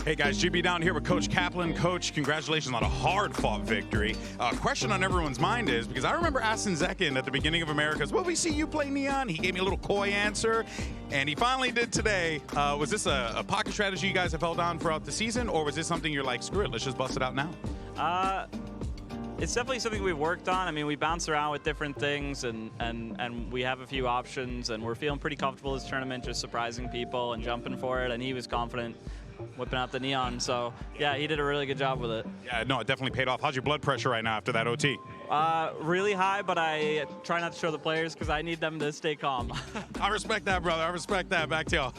Hey guys, GB down here with Coach Kaplan. Coach, congratulations on a hard-fought victory. Question on everyone's mind is, because I remember asking Zekin at the beginning of Americas, will we see you play Neon? He gave me a little coy answer, and he finally did today. Was this a pocket strategy you guys have held on throughout the season, or was this something you're like, screw it, let's just bust it out now? It's definitely something we've worked on. I mean, we bounce around with different things, and we have a few options, and we're feeling pretty comfortable this tournament, just surprising people and jumping for it, and he was confident whipping out the Neon. So, yeah, he did a really good job with it. Yeah, no, it definitely paid off. How's your blood pressure right now after that OT? Really high, but I try not to show the players because I need them to stay calm. I respect that, brother. I respect that. Back to y'all.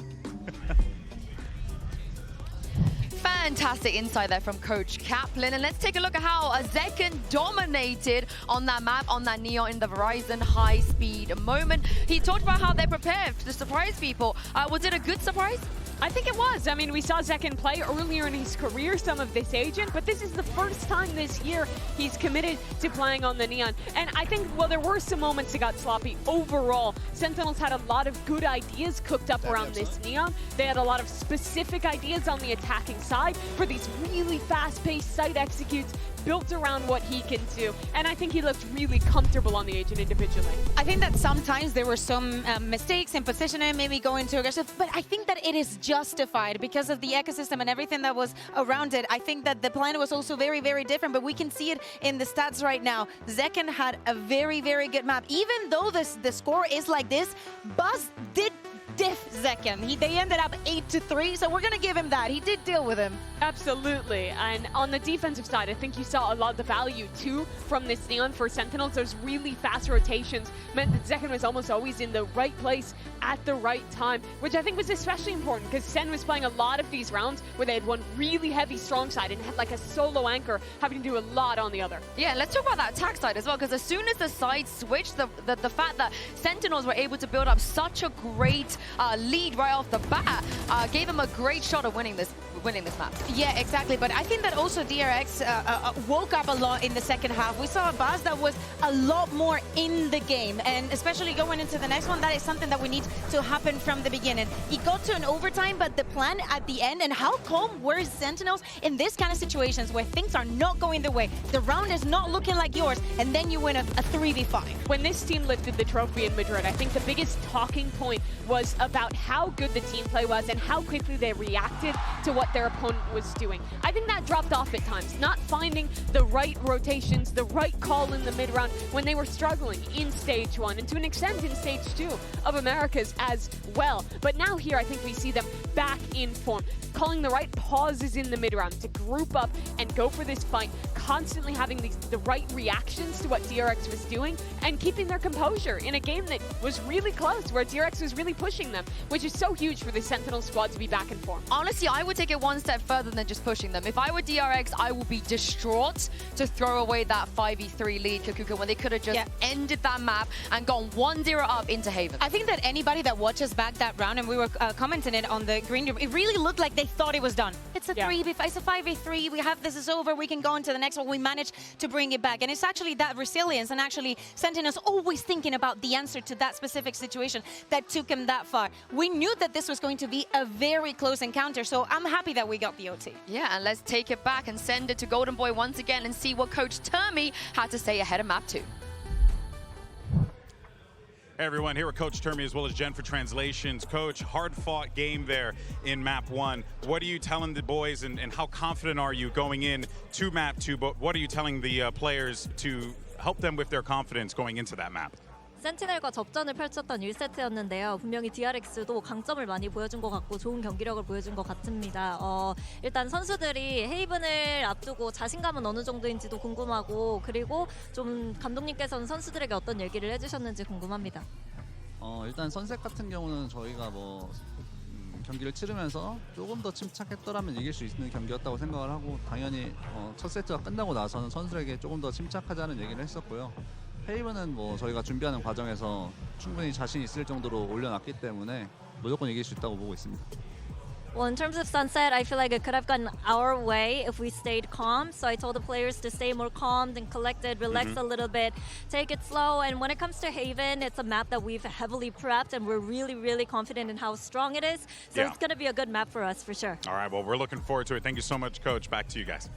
Fantastic insight there from Coach Kaplan. And let's take a look at how Zekin dominated on that map, on that Neon in the Verizon high-speed moment. He talked about how they're prepared to surprise people. Was it a good surprise? I think it was. I mean, we saw Zekin play earlier in his career some of this agent, but this is the first time this year he's committed to playing on the Neon. And I think, well, there were some moments that got sloppy. Overall, Sentinels had a lot of good ideas cooked up around this Neon. They had a lot of specific ideas on the attacking side for these really fast-paced site executes built around what he can do. And I think he looked really comfortable on the agent individually. I think that sometimes there were some mistakes in positioning, maybe going too aggressive, but I think that it is justified because of the ecosystem and everything that was around it. I think that the plan was also very, very different, but we can see it in the stats right now. Zekin had a very, very good map. Even though the score is like this, Buzz did diff Zekin. They ended up 8-3, so we're going to give him that. He did deal with him. Absolutely. And on the defensive side, I think you saw a lot of the value, too, from this Neon for Sentinels. Those really fast rotations meant that Zekin was almost always in the right place at the right time, which I think was especially important because Sen was playing a lot of these rounds where they had one really heavy strong side and had like a solo anchor having to do a lot on the other. Yeah, let's talk about that attack side as well, because as soon as the side switched, the fact that Sentinels were able to build up such a great lead right off the bat gave him a great shot of winning this map. Yeah, exactly. But I think that also DRX woke up a lot in the second half. We saw a Buzz that was a lot more in the game, and especially going into the next one, that is something that we need to happen from the beginning. It got to an overtime, but the plan at the end, and how calm were Sentinels in this kind of situations where things are not going the way, the round is not looking like yours, and then you win a 3v5. When this team lifted the trophy in Madrid, I think the biggest talking point was about how good the team play was and how quickly they reacted to what their opponent was doing. I think that dropped off at times, not finding the right rotations, the right call in the mid-round when they were struggling in Stage 1 and to an extent in Stage 2 of Americas as well. But now here I think we see them back in form, calling the right pauses in the mid-round to group up and go for this fight, constantly having the right reactions to what DRX was doing and keeping their composure in a game that was really close, where DRX was really pushing them, which is so huge for the Sentinel squad to be back in form. Honestly, I would take it one step further than just pushing them. If I were DRX, I would be distraught to throw away that 5v3 lead, Kakuka, when they could have just ended that map and gone 1-0 up into Haven. I think that anybody that watches back that round, and we were commenting it on the green room, it really looked like they thought it was done. It's a 3v5, it's a 5v3, we have this is over, we can go into the next one. We managed to bring it back. And it's actually that resilience and actually Sentinels always thinking about the answer to that specific situation that took him that far. We knew that this was going to be a very close encounter, so I'm happy that we got the OT. Yeah, and let's take it back and send it to Golden Boy once again and see what Coach Termi had to say ahead of map 2. Hey everyone, here with Coach Termi as well as Jen for translations. Coach, hard-fought game there in map 1. What are you telling the boys and how confident are you going in to map 2? But what are you telling the players to help them with their confidence going into that map? 센티넬과 접전을 펼쳤던 1세트였는데요. 분명히 DRX도 강점을 많이 보여준 것 같고 좋은 경기력을 보여준 것 같습니다. 일단 선수들이 헤이븐을 앞두고 자신감은 어느 정도인지도 궁금하고, 그리고 좀 감독님께서는 선수들에게 어떤 얘기를 해주셨는지 궁금합니다. 일단 선셋 같은 경우는 저희가 경기를 치르면서 조금 더 침착했더라면 이길 수 있는 경기였다고 생각을 하고, 당연히 첫 세트가 끝나고 나서는 선수들에게 조금 더 침착하자는 얘기를 했었고요. 헤이븐은 저희가 준비하는 과정에서 충분히 자신 있을 정도로 올려놨기 때문에 무조건 이길 수 있다고 보고 있습니다. Well, in terms of Sunset, I feel like it could have gone our way if we stayed calm. So I told the players to stay more calm and collected, relax a little bit, take it slow. And when it comes to Haven, it's a map that we've heavily prepped, and we're really, really confident in how strong it is. So it's going to be a good map for us, for sure. All right, well, we're looking forward to it. Thank you so much, Coach. Back to you guys.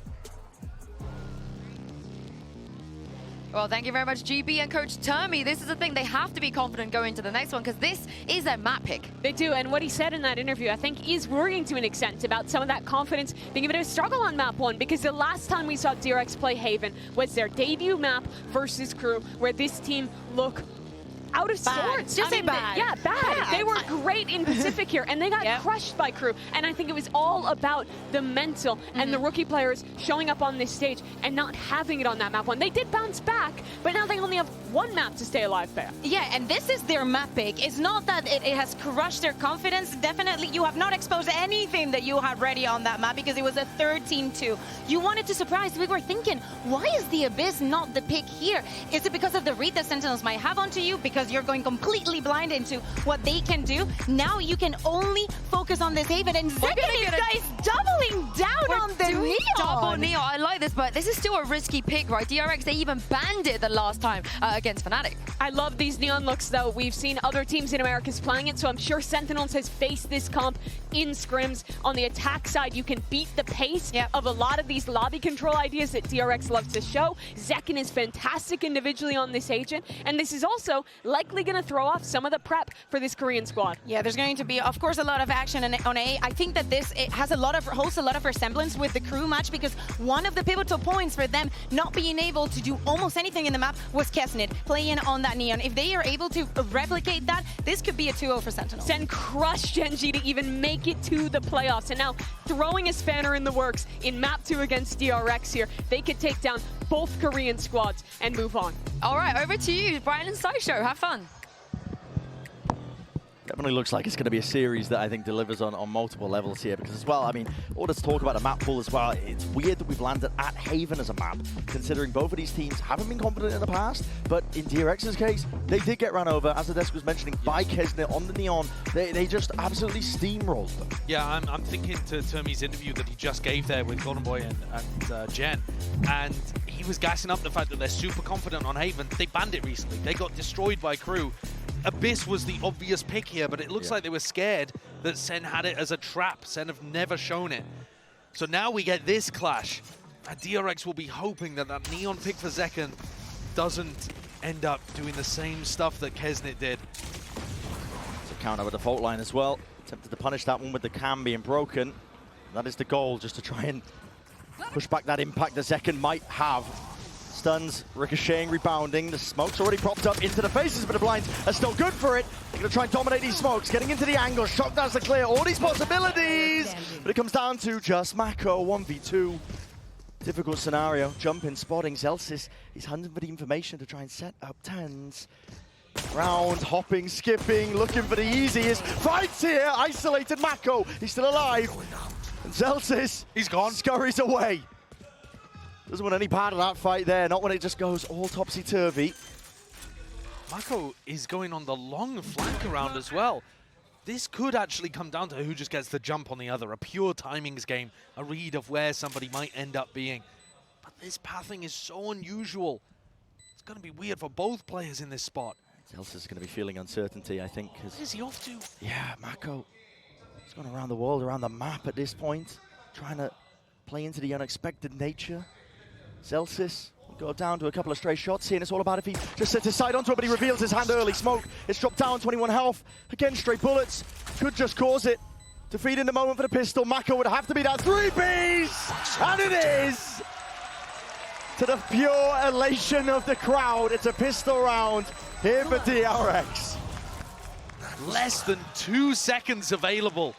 Well, thank you very much, GB and Coach Termi. This is the thing, they have to be confident going to the next one because this is their map pick. They do, and what he said in that interview, I think, is worrying to an extent about some of that confidence being a bit of a struggle on map 1, because the last time we saw DRX play Haven was their debut map versus Crew, where this team look out of sorts. Just say bad. Yeah, bad. They were great in Pacific here, and they got crushed by Crew. And I think it was all about the mental and the rookie players showing up on this stage and not having it on that map 1. They did bounce back, but now they only have one map to stay alive there. Yeah, and this is their map pick. It's not that it has crushed their confidence. Definitely, you have not exposed anything that you had ready on that map because it was a 13-2. You wanted to surprise. We were thinking, why is the Abyss not the pick here? Is it because of the read the Sentinels might have onto you? Because you're going completely blind into what they can do. Now you can only focus on this Haven, and second is guys doubling down on the Neon. Double Neon. I like this, but this is still a risky pick, right? DRX, they even banned it the last time against Fnatic. I love these Neon looks, though. We've seen other teams in Americas playing it, so I'm sure Sentinels has faced this comp in scrims. On the attack side, you can beat the pace of a lot of these lobby control ideas that DRX loves to show. Zekken is fantastic individually on this agent, and this is also likely going to throw off some of the prep for this Korean squad. Yeah, there's going to be, of course, a lot of action on A. I think that it has holds a lot of resemblance with the Crew match, because one of the pivotal points for them not being able to do almost anything in the map was Kesnit playing on that Neon. If they are able to replicate that, this could be a 2-0 for Sentinel. Sen crushed Gen.G to even make it to the playoffs, and now throwing a spanner in the works in map 2 against DRX here. They could take down both Korean squads and move on. All right, over to you, Brian and Sideshow. Have fun. Definitely looks like it's going to be a series that I think delivers on multiple levels here, because as well, I mean, all this talk about the map pool as well, it's weird that we've landed at Haven as a map, considering both of these teams haven't been confident in the past, but in DRX's case, they did get run over, as the desk was mentioning, by Kesnit on the Neon. They just absolutely steamrolled them. Yeah, I'm thinking to Termi's interview that he just gave there with Golden Boy and Jen, and he was gassing up the fact that they're super confident on Haven. They banned it recently. They got destroyed by Crew. Abyss was the obvious pick here, but it looks like they were scared that Sen had it as a trap. Sen have never shown it. So now we get this clash. And DRX will be hoping that that Neon pick for Zekken doesn't end up doing the same stuff that Kesnit did. It's a counter with the fault line as well. Attempted to punish that one with the cam being broken. That is the goal, just to try and push back that impact that Zekken might have. Stuns, ricocheting, rebounding. The smoke's already propped up into the faces, but the blinds are still good for it. They're going to try and dominate these smokes, getting into the angle. Shockdowns are clear, all these possibilities. But it comes down to just Mako, 1v2. Difficult scenario. Jumping, spotting. Zelsis, he's hunting for the information to try and set up tens. Round, hopping, skipping, looking for the easiest. Fights here, isolated Mako. He's still alive. And Zelsis, he's gone. Scurries away. Doesn't want any part of that fight there, not when it just goes all topsy-turvy. Mako is going on the long flank around as well. This could actually come down to who just gets the jump on the other. A pure timings game, a read of where somebody might end up being. But this pathing is so unusual. It's going to be weird for both players in this spot. Zelsis is going to be feeling uncertainty, I think. Where is he off to? Yeah, Mako. He's going around the world, around the map at this point. Trying to play into the unexpected nature. Zelsis will go down to a couple of stray shots here, and it's all about if he just sets his side onto it, but he reveals his hand early. Smoke, it's dropped down, 21 health. Again, straight bullets. Could just cause it. To feed in the moment for the pistol. Mako would have to be that 3-piece! And it is! To the pure elation of the crowd, it's a pistol round here for DRX. Less than 2 seconds available.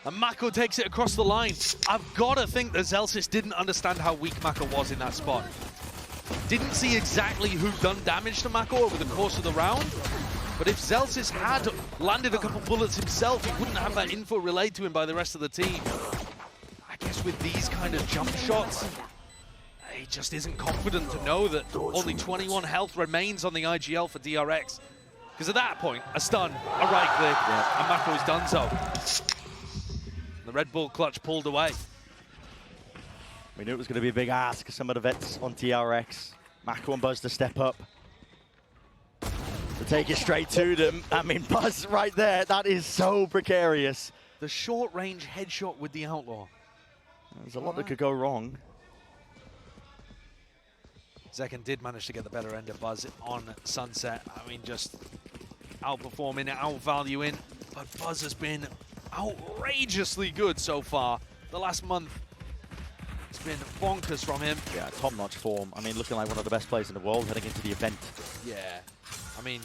And Mako takes it across the line. I've got to think that Zelsis didn't understand how weak Mako was in that spot. Didn't see exactly who'd done damage to Mako over the course of the round. But if Zelsis had landed a couple bullets himself, he wouldn't have that info relayed to him by the rest of the team. I guess with these kind of jump shots, he just isn't confident to know that only 21 health remains on the IGL for DRX. Because at that point, a stun, a right click, and Mako has done so. Red Bull clutch pulled away. We knew it was going to be a big ask. Some of the vets on DRX. Mako and Buzz to step up. To take it straight to them. I mean, Buzz right there. That is so precarious. The short-range headshot with the Outlaw. There's a lot that could go wrong. Zekken did manage to get the better end of Buzz on Sunset. I mean, just outperforming, outvaluing. But Buzz has been outrageously good so far. The last month, it's been bonkers from him. Yeah, top-notch form. I mean, looking like one of the best players in the world heading into the event. Yeah. I mean,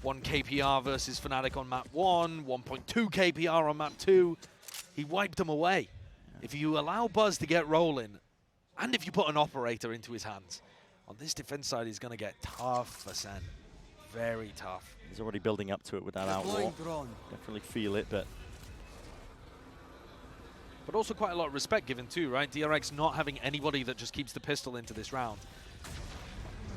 1 KPR versus Fnatic on map 1, 1.2 KPR on map 2. He wiped them away. If you allow Buzz to get rolling, and if you put an operator into his hands, on this defense side, he's going to get tough for SEN. Very tough. He's already building up to it with that Outlaw. Definitely feel it, but also quite a lot of respect given too, right? DRX not having anybody that just keeps the pistol into this round.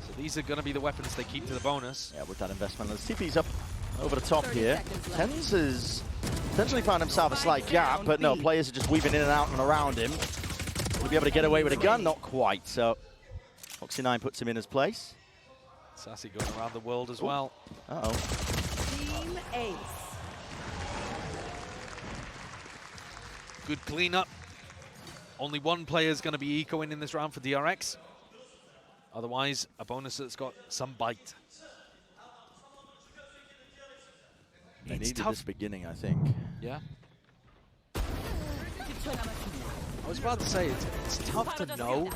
So these are going to be the weapons they keep to the bonus. yeah, with that investment. Let's see if he's up over the top here. Tens has potentially found himself a slight gap, but no, players are just weaving in and out and around him. Will he be able to get away with a gun? Not quite, so Foxy9 puts him in his place. Sassy going around the world as well. Uh-oh. Team Ace. Good cleanup. Only one player is going to be ecoing in this round for DRX. Otherwise, a bonus that's got some bite. They It's needed tough. this beginning, I think. Yeah. I was about to say, it's tough to know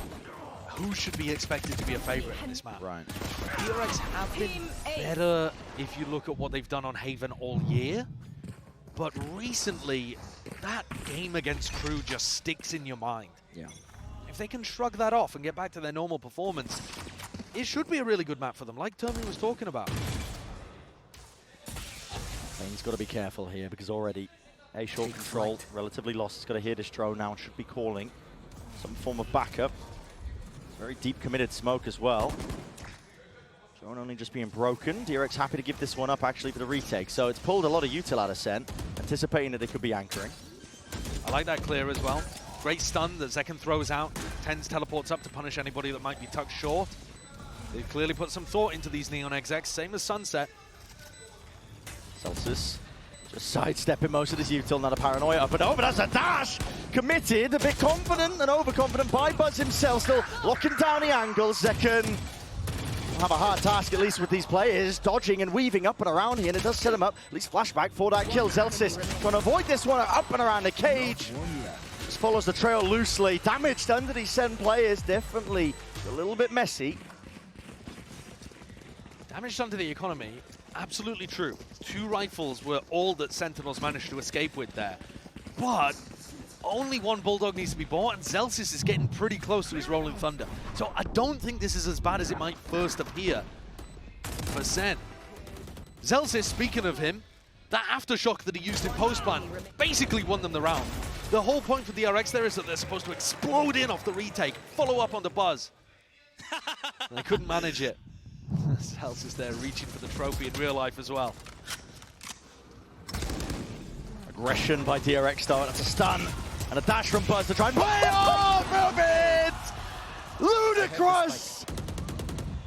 who should be expected to be a favorite in this map. Right. DRX have been better if you look at what they've done on Haven all year. But recently, that game against Crew just sticks in your mind. Yeah. If they can shrug that off and get back to their normal performance, it should be a really good map for them, like Termin was talking about. He's got to be careful here because already A short control, relatively lost. He's got to hear Distro now and should be calling some form of backup. Very deep committed smoke as well. Drone only just being broken. DRX happy to give this one up actually for the retake. So it's pulled a lot of util out of SEN, anticipating that they could be anchoring. I like that clear as well. Great stun that Zekken throws out. Tens teleports up to punish anybody that might be tucked short. They've clearly put some thought into these Neon execs, same as Sunset. Celsius just sidestepping most of this util, not a paranoia up and over. That's a dash! Committed, a bit confident and overconfident by Buzz himself, still locking down the angles. Zekken will have a hard task, at least with these players, dodging and weaving up and around here, and it does set him up. At least flashback for that kill. Zelsis trying to avoid this one up and around the cage. Just follows the trail loosely. Damaged under these SEN players, definitely a little bit messy. Damaged under the economy, absolutely true. 2 rifles were all that Sentinels managed to escape with there. But only 1 Bulldog needs to be bought, and Zelsis is getting pretty close to his Rolling Thunder. So I don't think this is as bad as it might first appear for SEN. Zelsis, speaking of him, that aftershock that he used in post-ban basically won them the round. The whole point for DRX there is that they're supposed to explode in off the retake, follow up on the Buzz. And they couldn't manage it. Zelsis there reaching for the trophy in real life as well. Aggression by DRX though, that's a stun. And a dash from Buzz to try and play off it! Ludicrous!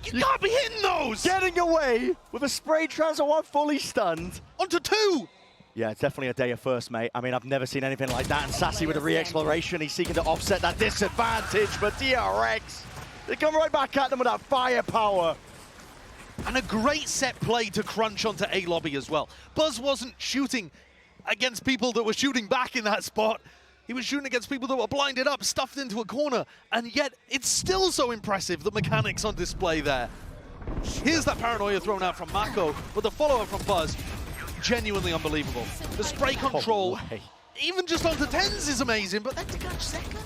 You can't be hitting those! Getting away with a spray transfer while fully stunned. Onto 2! Yeah, it's definitely a day of first, mate. I mean, I've never seen anything like that. And Sassy with a re-exploration, he's seeking to offset that disadvantage, but DRX, they come right back at them with that firepower. And a great set play to crunch onto A lobby as well. Buzz wasn't shooting against people that were shooting back in that spot. He was shooting against people that were blinded up, stuffed into a corner, and yet it's still so impressive, the mechanics on display there. Here's that paranoia thrown out from Mako, but the follow-up from Buzz, genuinely unbelievable. The spray control, even just onto 10s is amazing, but then to catch Zekken?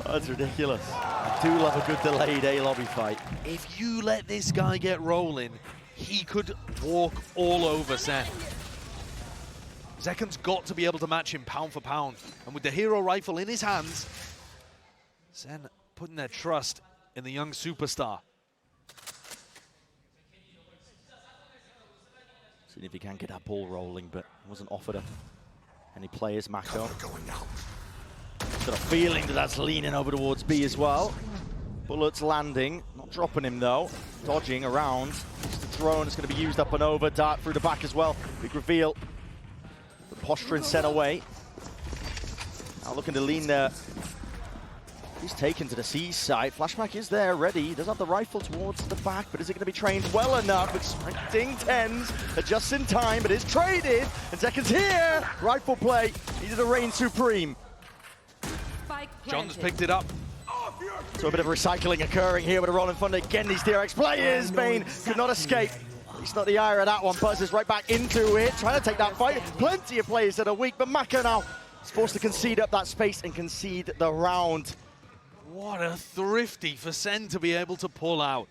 That's ridiculous. I do love a good delayed A-lobby fight. If you let this guy get rolling, he could walk all over SEN. Zekken's got to be able to match him pound for pound. And with the hero rifle in his hands, SEN putting their trust in the young superstar. Seeing if he can get that ball rolling, but wasn't offered a Any players, Mako? Got a feeling that that's leaning over towards B as well. Bullets landing, not dropping him though. Dodging around. Just the drone is going to be used up and over. Dart through the back as well. Big reveal. The posturing sent away. Now looking to lean there. He's taken to the C side. Flashback is there, ready. He does have the rifle towards the back, but is it going to be trained well enough? Expecting tens, just in time, but is traded. And Zeken's here. Rifle play. He did a reign supreme. John's picked it up. So a bit of recycling occurring here with a Rolling Thunder. Again, these DRX players. Bane could not escape. He's not the ire of that one. Buzz is right back into it, trying to take that fight. Plenty of players that are weak, but Maka now is forced to concede up that space and concede the round. What a thrifty for SEN to be able to pull out.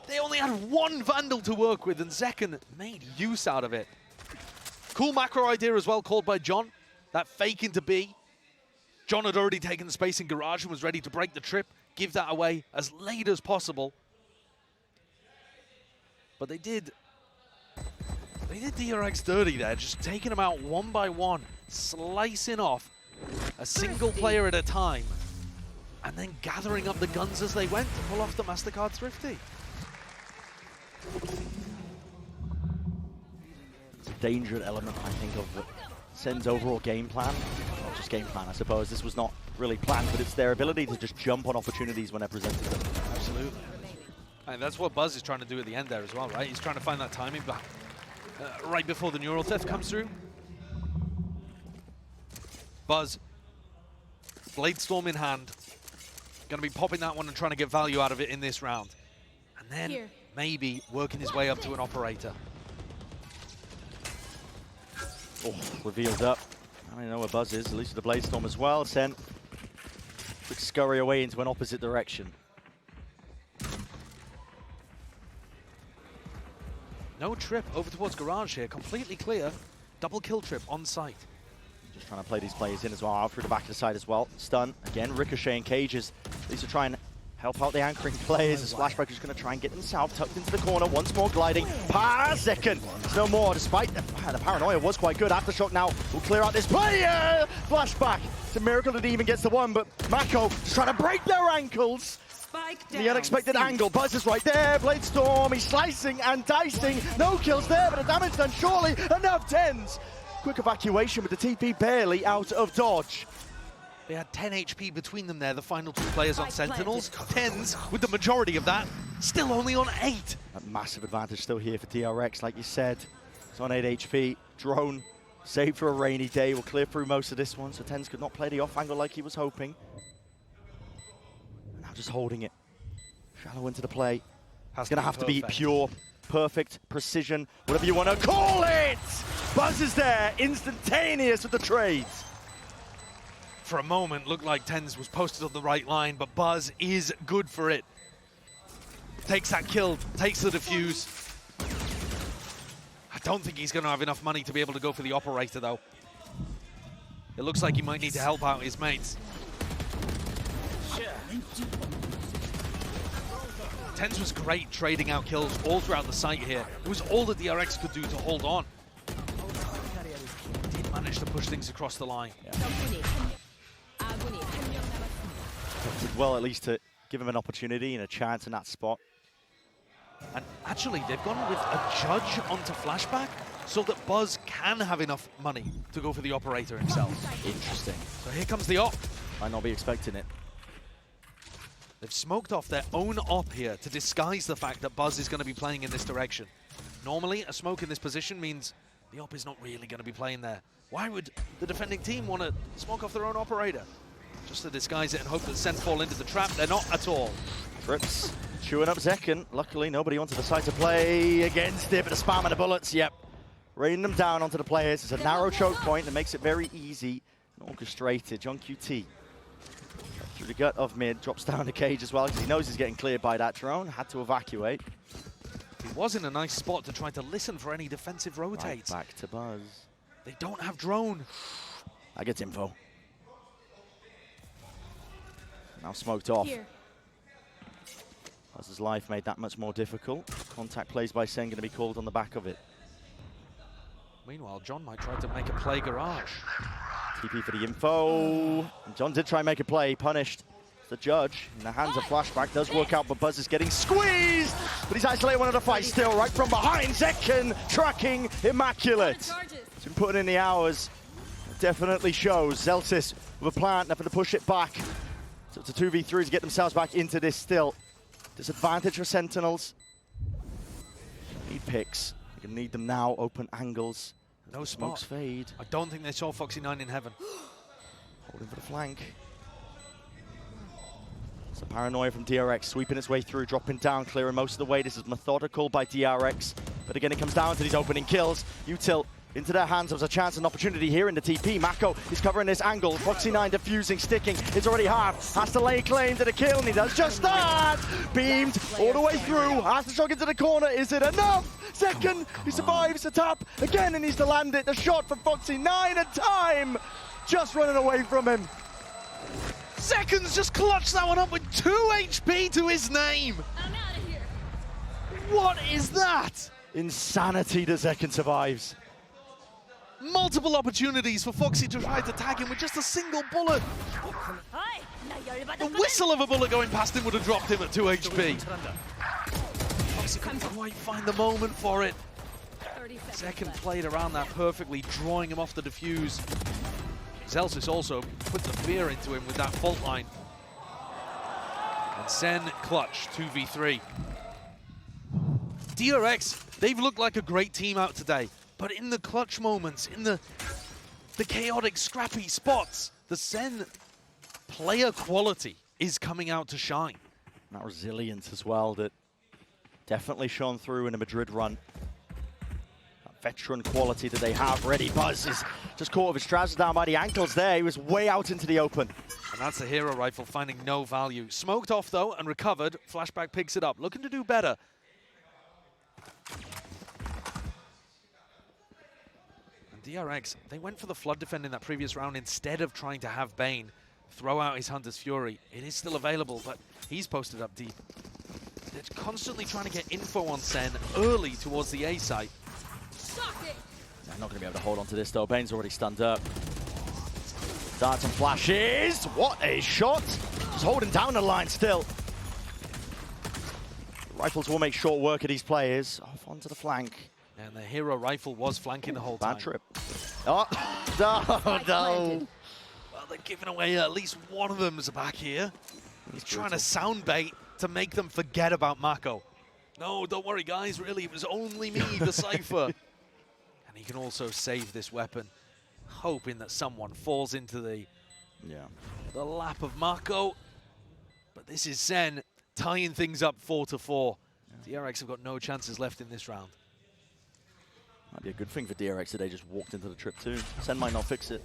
They only had one Vandal to work with, and Zeken made use out of it. Cool macro idea as well, called by John. That fake into B. John had already taken the space in Garage and was ready to break the trip, give that away as late as possible. But they did DRX dirty there, just taking them out one by one, slicing off a single player at a time, and then gathering up the guns as they went to pull off the MasterCard Thrifty. It's a dangerous element, I think, of SEN's overall game plan. Not just game plan, I suppose. This was not really planned, but it's their ability to just jump on opportunities when they're presented them. Absolutely. And that's what Buzz is trying to do at the end there as well, right? He's trying to find that timing right before the neural theft comes through. Buzz, Blade Storm in hand. Going to be popping that one and trying to get value out of it in this round. And then maybe working his way up to an operator. Oh, revealed up. I don't know where Buzz is, at least with the Blade Storm as well. SEN would scurry away into an opposite direction. No trip over towards Garage here, completely clear. Double kill trip on site. Just trying to play these players in as well, out through the back of the side as well. Stun, again, ricocheting cages. These are trying to help out the anchoring players. The Splashback is going to try and get them south, tucked into the corner, once more gliding. Second, there's no more, despite the paranoia was quite good. Aftershock now will clear out this player. Flashback, it's a miracle that he even gets the one, but Mako just trying to break their ankles. The unexpected angle. Buzz is right there. Blade Storm, he's slicing and dicing. No kills there, but the damage done surely. Enough tens. Quick evacuation with the TP barely out of dodge. They had 10 HP between them there, the final two players on Sentinels. Tens with the majority of that, still only on 8. A massive advantage still here for DRX, like you said. It's on 8 HP. Drone, saved for a rainy day, will clear through most of this one, so Tens could not play the off angle like he was hoping. Now just holding it. Shallow into the play. It's going to have to be pure, perfect, precision, whatever you want to call it! Buzz is there, instantaneous with the trades. For a moment, looked like Tens was posted on the right line, but Buzz is good for it. Takes that kill, takes the defuse. I don't think he's going to have enough money to be able to go for the operator, though. It looks like he might need to help out his mates. Tens was great trading out kills all throughout the site here. It was all that DRX could do to hold on. Did manage to push things across the line. Did well at least to give him an opportunity and a chance in that spot. And actually, they've gone with a judge onto Flashback so that Buzz can have enough money to go for the operator himself. Interesting. So here comes the op. Might not be expecting it. They've smoked off their own op here to disguise the fact that Buzz is going to be playing in this direction. Normally, a smoke in this position means the op is not really going to be playing there. Why would the defending team want to smoke off their own operator? Just to disguise it and hope that SEN fall into the trap. They're not at all. Trips, chewing up Zeken. Luckily, nobody onto the side to play against it, but the spam and the bullets, yep. Raining them down onto the players. It's a narrow choke point that makes it very easy and orchestrated. John QT through the gut of mid, drops down the cage as well because he knows he's getting cleared by that drone. Had to evacuate. He was in a nice spot to try to listen for any defensive rotates. Right back to Buzz. They don't have drone. I get info. Now smoked off. Buzz's life made that much more difficult. Contact plays by SEN going to be called on the back of it. Meanwhile, John might try to make a play garage. TP for the info. And John did try and make a play, punished. The judge in the hands of Flashback does work out, but Buzz is getting squeezed. But he's isolated one of the fight still, right from behind. Zekken tracking immaculate. He's been putting in the hours. It definitely shows. Zelsis with a plan, nothing to push it back. So it's a 2v3 to get themselves back into this still. Disadvantage for Sentinels. Need picks. You can need them now. Open angles. No Smokes spot. fade. I don't think they saw Foxy9 in heaven. Holding for the flank. It's a paranoia from DRX, sweeping its way through, dropping down, clearing most of the way. This is methodical by DRX. But again, it comes down to these opening kills. Util into their hands. There's a chance and opportunity here in the TP. Mako is covering this angle. Foxy9 diffusing, sticking. It's already half. Has to lay claim to the kill, and he does just that. Beamed all the way through. Has to jog into the corner. Is it enough? Second, he survives the tap. Again, he needs to land it. The shot from Foxy9 and time. Just running away from him. Seconds just clutched that one up with 2 HP to his name. I'm out of here. What is that? Insanity that Zekken survives. Multiple opportunities for Foxy to try to tag him with just a single bullet. The whistle of a bullet going past him would have dropped him at 2 HP. Foxy couldn't quite find the moment for it. Zekken played around that perfectly, drawing him off the defuse. Zelsis also put the fear into him with that fault line. And SEN clutch 2v3. DRX, they've looked like a great team out today, but in the clutch moments, in the chaotic, scrappy spots, the SEN player quality is coming out to shine. That resilience as well that definitely shone through in a Madrid run. Veteran quality that they have ready. Buzz is just caught with his trousers down by the ankles there. He was way out into the open. And that's the hero rifle finding no value. Smoked off though and recovered. Flashback picks it up, looking to do better. And DRX, they went for the flood defend in that previous round instead of trying to have Bane throw out his Hunter's Fury. It is still available, but he's posted up deep. They're constantly trying to get info on SEN early towards the A site. They're not going to be able to hold on to this though. Bane's already stunned up. Darts and flashes. What a shot. Just holding down the line still. Rifles will make short work of these players. Off onto the flank. And the hero rifle was flanking the whole time. Bad trip. Oh, no, no. Well, they're giving away at least one of them's back here. He's trying to sound bait to make them forget about Mako. No, don't worry, guys. Really, it was only me, the Cypher. And he can also save this weapon, hoping that someone falls into the lap of Mako. But this is SEN tying things up 4-4. Yeah. DRX have got no chances left in this round. Might be a good thing for DRX that they just walked into the trip too. SEN might not fix it.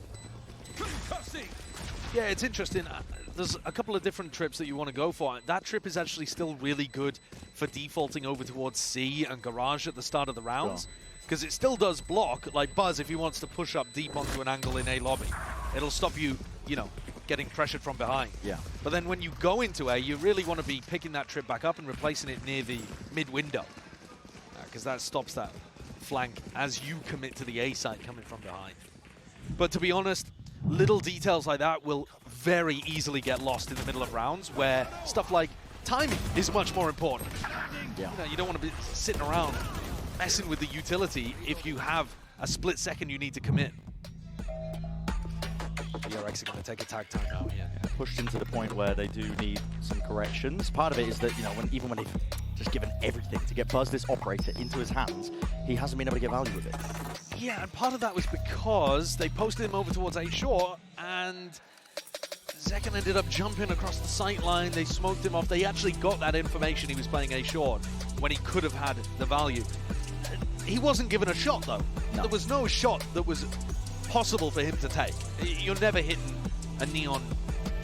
Yeah, it's interesting. There's a couple of different trips that you want to go for. That trip is actually still really good for defaulting over towards C and Garage at the start of the rounds, because it still does block, like Buzz, if he wants to push up deep onto an angle in A lobby. It'll stop you, you know, getting pressured from behind. Yeah. But then when you go into A, you really want to be picking that trip back up and replacing it near the mid-window, because that stops that flank as you commit to the A side coming from behind. But to be honest, little details like that will very easily get lost in the middle of rounds, where stuff like timing is much more important. Yeah. You know, you don't want to be sitting around messing with the utility if you have a split second you need to commit. DRX are going to take a tag time now here. Yeah, pushed into the point where they do need some corrections. Part of it is that, you know, even when they've just given everything to get Buzz, this operator, into his hands, he hasn't been able to get value with it. Yeah, and part of that was because they posted him over towards A short, and Zekken ended up jumping across the sight line. They smoked him off. They actually got that information he was playing A short when he could have had the value. He wasn't given a shot, though. No. There was no shot that was possible for him to take. You're never hitting a Neon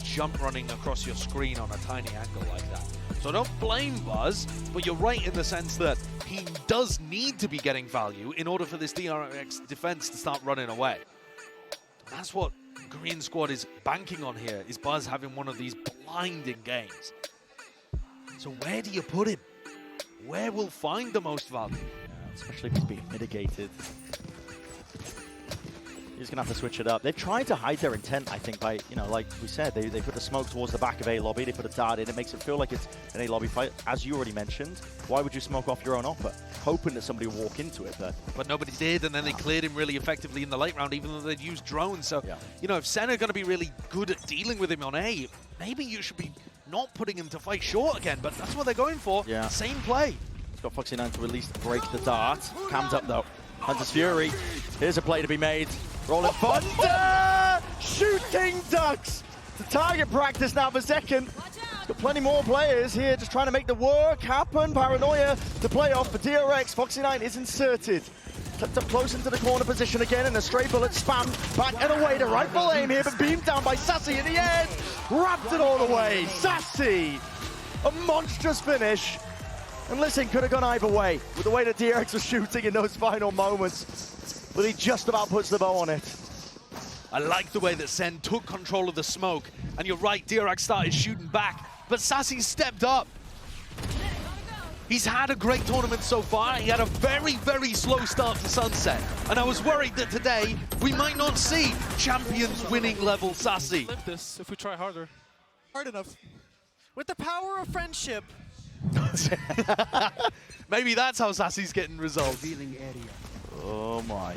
jump running across your screen on a tiny angle like that. So don't blame Buzz, but you're right in the sense that he does need to be getting value in order for this DRX defense to start running away. That's what Green Squad is banking on here, is Buzz having one of these blinding games. So where do you put him? Where will find the most value? Yeah, especially if he's being mitigated. He's going to have to switch it up. They've tried to hide their intent, I think, by, you know, like we said, they put the smoke towards the back of A lobby, they put a dart in, it makes it feel like it's an A lobby fight. As you already mentioned, why would you smoke off your own offer? Hoping that somebody will walk into it, but nobody did, and then they cleared him really effectively in the late round, even though they'd used drones. So, you know, if SEN are going to be really good at dealing with him on A, maybe you should be not putting him to fight short again, but that's what they're going for. Same play. He's got Foxy9 to at least break the dart. Cammed up, though. Hunter's Fury. Here's a play to be made. Rolling Thunder! Shooting ducks! The target practice now for second. Got plenty more players here just trying to make the work happen. Paranoia to play off for DRX. Foxy9 is inserted. Tucked up close into the corner position again, and a stray bullet spam back and away to rifle aim here, but beamed down by Sassy in the end. Wrapped it all away. Sassy! A monstrous finish. And listen, could have gone either way with the way that DRX was shooting in those final moments. But he just about puts the bow on it. I like the way that SEN took control of the smoke. And you're right, DRX started shooting back, but Sassy stepped up. He's had a great tournament so far. He had a very, very slow start to Sunset. And I was worried that today we might not see Champions winning level Sassy. Flip this if we try harder. Hard enough. With the power of friendship. Maybe that's how Sassy's getting resolved. Oh my.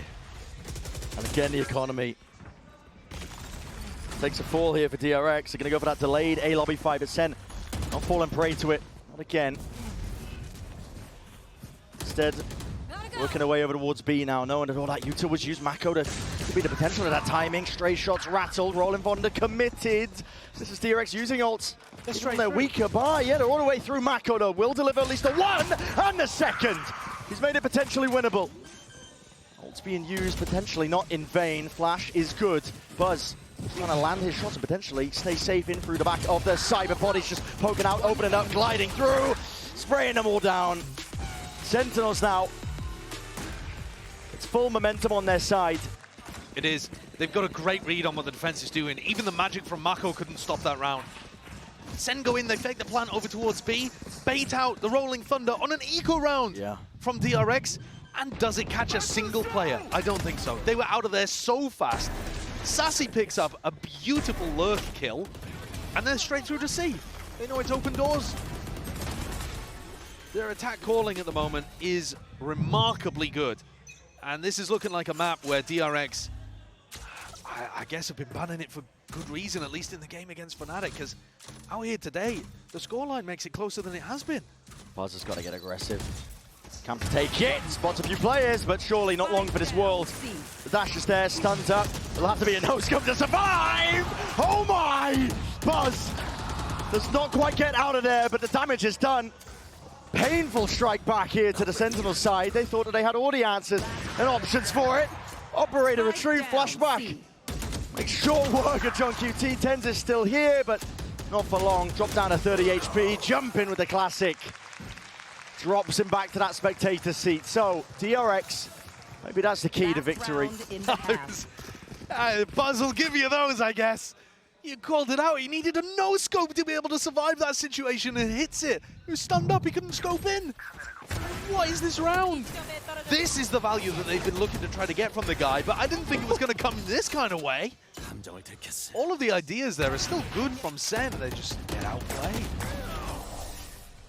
And again, the economy takes a fall here for DRX. They're going to go for that delayed A lobby fight, but SEN not falling prey to it. Not again. Instead, working their way over towards B now, knowing that all that util was used. Mako to be the potential of that timing. Stray shots rattled. Rolling Vonda committed. This is DRX using ults. Even their weaker bar. Yeah, they're all the way through. Mako though will deliver at least the one and the second. He's made it potentially winnable. Ults being used potentially not in vain. Flash is good. Buzz trying to land his shots and potentially stay safe in through the back of the cyber bodies, just poking out, opening up, gliding through, spraying them all down. Sentinels now. It's full momentum on their side. It is. They've got a great read on what the defense is doing. Even the magic from Mako couldn't stop that round. SEN go in, they fake the plant over towards B, bait out the Rolling Thunder on an eco round from DRX. And does it catch a single player? I don't think so. They were out of there so fast. Sassy picks up a beautiful lurk kill, and then straight through to C. They know it's open doors. Their attack calling at the moment is remarkably good. And this is looking like a map where DRX, I guess, have been banning it for good reason, at least in the game against Fnatic, because out here today, the scoreline makes it closer than it has been. Buzz has got to get aggressive. Camp to take it, spots a few players, but surely not long for this world. The dash is there, stuns up. It'll have to be a no-scope to survive! Oh my! Buzz does not quite get out of there, but the damage is done. Painful strike back here to the Sentinel side. They thought that they had all the answers and options for it. Operator retrieve, flashback. Makes short work of John QT. Tens is still here, but not for long. Drop down to 30 HP, jump in with the classic. Drops him back to that spectator seat. So, DRX, maybe that's the key to victory. Buzz will give you those, I guess. You called it out. He needed a no-scope to be able to survive that situation, and hits it. He was stunned up. He couldn't scope in. What is this round? This is the value that they've been looking to try to get from the guy, but I didn't think it was going to come this kind of way. All of the ideas there are still good from SEN. They just get outplayed.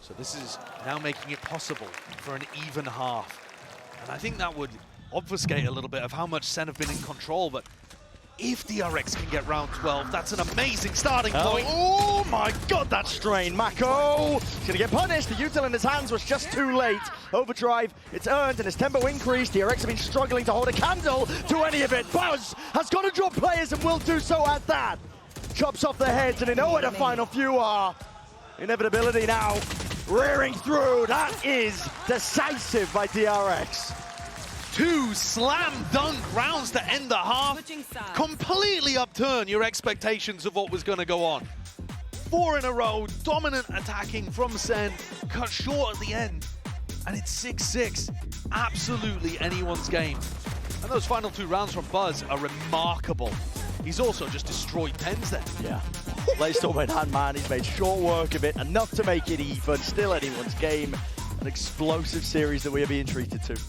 So this is now making it possible for an even half. And I think that would obfuscate a little bit of how much SEN have been in control, but if DRX can get round 12, that's an amazing starting point. Oh my god, that strain. Mako is going to get punished. The util in his hands was just too late. Overdrive, it's earned and his tempo increased. DRX have been struggling to hold a candle to any of it. Buzz has got to drop players and will do so at that. Chops off their heads and they know where the final few are. Inevitability now rearing through. That is decisive by DRX. 2 slam dunk rounds to end the half. Completely upturn your expectations of what was going to go on. 4 in a row, dominant attacking from SEN, cut short at the end. And it's 6-6. Absolutely anyone's game. And those final 2 rounds from Buzz are remarkable. He's also just destroyed Tens there. Yeah. Playstore went hand man. He's made short work of it, enough to make it even. Still anyone's game. An explosive series that we are being treated to.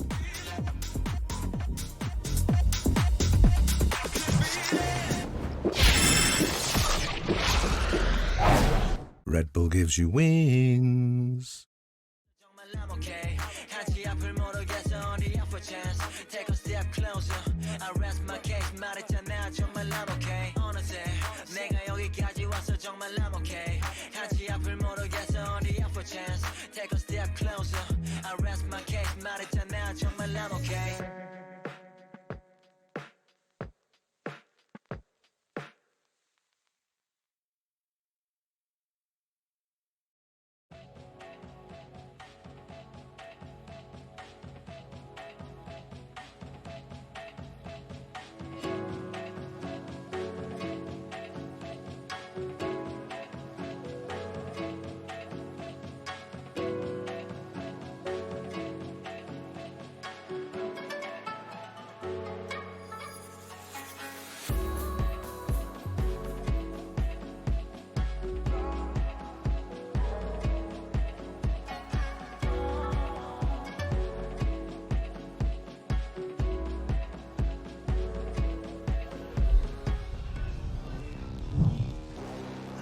Red Bull gives you wings. Take a step closer. I rest my case. 말했잖아 정말 I'm okay. 어느새 내가 여기까지 왔어 정말 I'm okay. 한치 앞을 모르겠어 only up for chance. Take a step closer. I rest my case. 말했잖아 정말 I'm okay.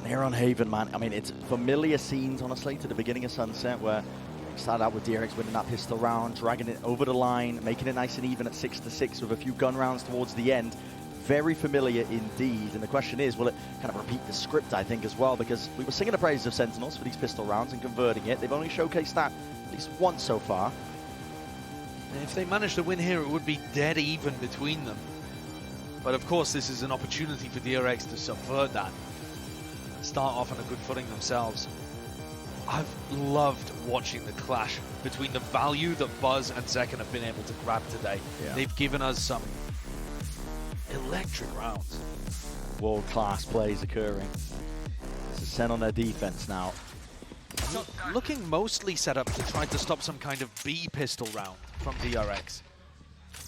Here on Haven, man, I mean, it's familiar scenes, honestly, to the beginning of Sunset, where we started out with DRX winning that pistol round, dragging it over the line, making it nice and even at 6-6 with a few gun rounds towards the end. Very familiar indeed, and the question is, will it kind of repeat the script, I think, as well, because we were singing the praises of Sentinels for these pistol rounds and converting it. They've only showcased that at least once so far. And if they manage to win here, it would be dead even between them. But of course, this is an opportunity for DRX to subvert that. Start off on a good footing themselves. I've loved watching the clash between the value that Buzz and Zekken have been able to grab today. Yeah. They've given us some electric rounds. World-class plays occurring. This is SEN on their defense now. Looking mostly set up to try to stop some kind of B pistol round from DRX.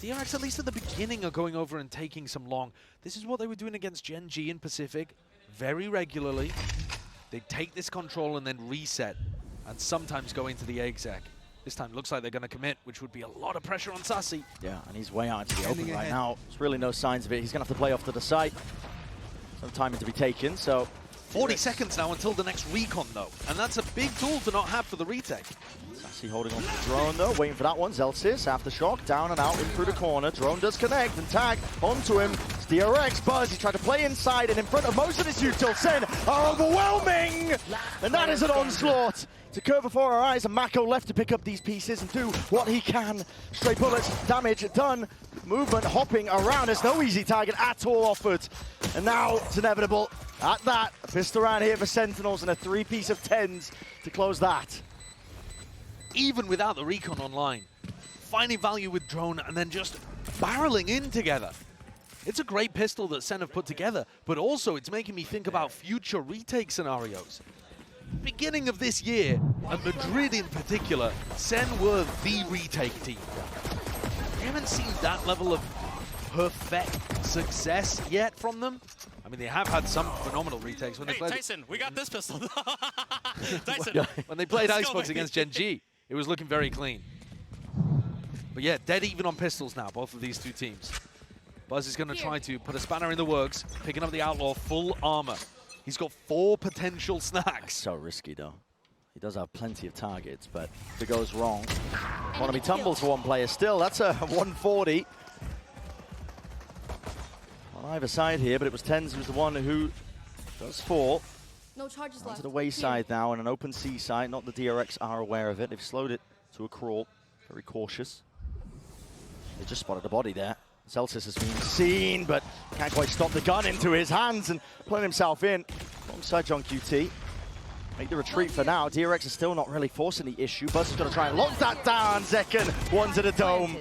DRX, at least at the beginning, are going over and taking some long. This is what they were doing against Gen G in Pacific. Very regularly, they take this control and then reset, and sometimes go into the exec. This time looks like they're going to commit, which would be a lot of pressure on Sassy. Yeah, and he's way out into the open right now. There's really no signs of it. He's going to have to play off to the side. Some timing to be taken, so... 40 seconds now until the next recon, though, and that's a big tool to not have for the retake. Sassy holding on to the drone, though, waiting for that one. Zelsis, aftershock, down and out, in through the corner. Drone does connect, and tag onto him. It's DRX, Buzz, he tried to play inside, and in front of most of his util, SEN are overwhelming! And that is an onslaught to curve before our eyes, and Mako left to pick up these pieces and do what he can. Straight bullets, damage done. Movement hopping around. There's no easy target at all offered. And now it's inevitable. At that, a pistol round here for Sentinels and a 3-piece of 10s to close that. Even without the recon online, finding value with drone and then just barreling in together. It's a great pistol that SEN have put together, but also it's making me think about future retake scenarios. Beginning of this year, and Madrid in particular, SEN were the retake team. We haven't seen that level of perfect success yet from them. I mean, they have had some phenomenal retakes when they played. Tyson, we got this pistol. Tyson. When they played Icebox against Gen G, it was looking very clean. But yeah, dead even on pistols now, both of these two teams. Buzz is going to try to put a spanner in the works, picking up the Outlaw full armor. He's got 4 potential snacks. So risky, though. He does have plenty of targets, but if it goes wrong, economy tumbles for one player still. That's a 140. On either side here, but it was TenZ who's the one who does fall. No charges left. Onto the wayside now, and an open C side. Not the DRX are aware of it. They've slowed it to a crawl. Very cautious. They just spotted a body there. Zelsis has been seen, but can't quite stop the gun into his hands and pulling himself in alongside John QT. Make the retreat for now. DRX is still not really forcing the issue. Buzz is going to try and lock that down. Zekken, one to the dome.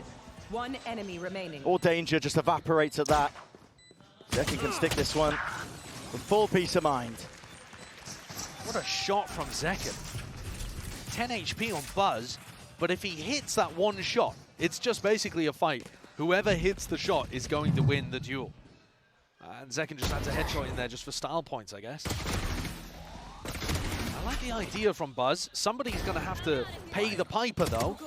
One enemy remaining. All danger just evaporates at that. Zekken can stick this one with full peace of mind. What a shot from Zekken. 10 HP on Buzz, but if he hits that one shot, it's just basically a fight. Whoever hits the shot is going to win the duel. And Zekken just adds a headshot in there just for style points, I guess. I like the idea from Buzz. Somebody's going to have to pay the piper, though.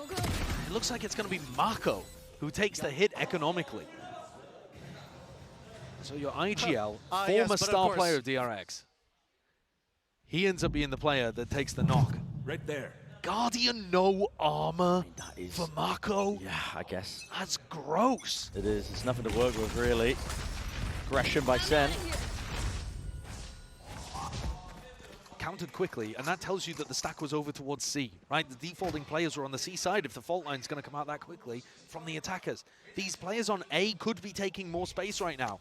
It looks like it's going to be Mako who takes the hit economically. So your IGL, former star player of DRX. He ends up being the player that takes the knock. Right there. Guardian no armor That is, for Mako. yeah, I guess. That's gross. It is. It's nothing to work with, really. Aggression by Sen. Countered quickly, and that tells you that the stack was over towards C, right? The defaulting players were on the C side if the fault line's going to come out that quickly from the attackers. These players on A could be taking more space right now.